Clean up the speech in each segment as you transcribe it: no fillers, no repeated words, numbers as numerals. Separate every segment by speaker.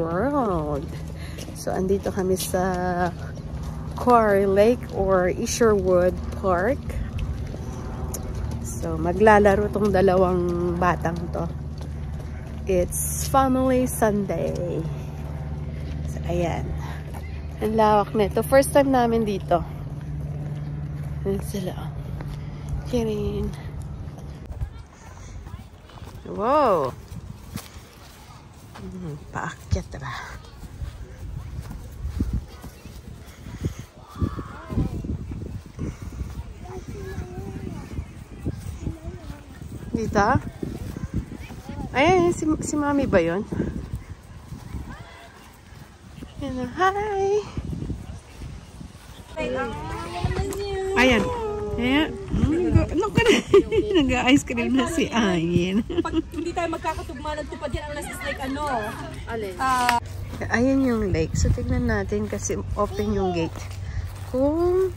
Speaker 1: World. So, andito kami sa Quarry Lake or Isherwood Park. So, maglalaro tong dalawang batang to. It's Family Sunday. So, ayan. Ang lawak nito. First time namin dito. Ayan sila. Kirin. Wow! Paakyat ba? Dito? Ayan, si Mami ba yun? Ayan, hi! Ayan. Ayan. Ano ka na? Nag-ice cream na si Ayin.
Speaker 2: Pag hindi tayo magkakatugma, nagtupad yan ang nasa like ano? Alin?
Speaker 1: Ayan yung lake. So, tignan natin kasi open yung gate. Kung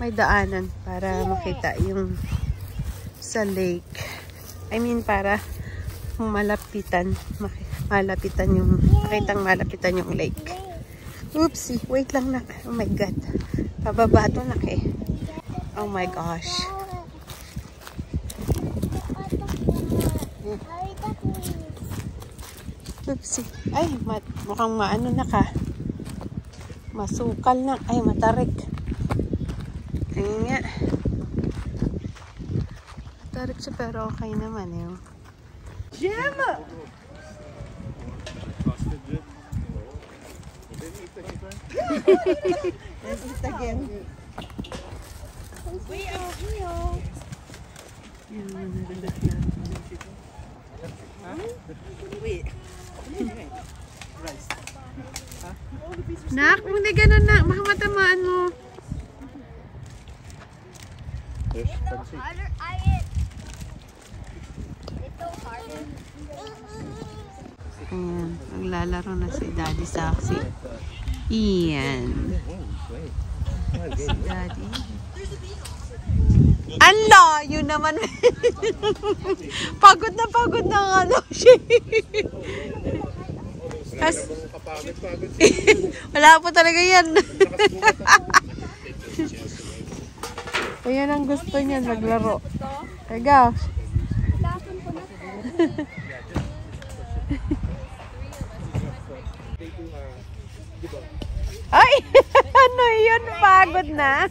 Speaker 1: may daanan para makita yung sa lake. I mean, para malapitan yung makitang malapitan yung lake. Oopsie, wait lang na. Oh my God. Pababa to na eh. Oh my gosh. Oopsie. Ay, mukhang maano na ka. Masukal na. Ay, matarik. Ayun nga. Matarik siya pero okay naman yun. Gemma! Let's eat again. Nak, hindi ganun na. Baka matamaan mo. Ayan, maglalaro na si Daddy Saxy. Iyan. Si Daddy. Ang layo naman. Pagod na ano siya. Wala po talaga yan. Ayan ang gusto niya, naglaro. Kaya. Ay! Ano yun? Pagod na.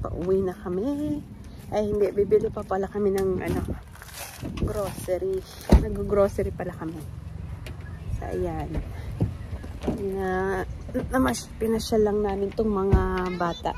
Speaker 1: Pauwi na kami. Ay, hindi. Bibili pa pala kami ng grocery. Nag-grocery pala kami. So, ayan. Pinasyal lang namin itong mga bata.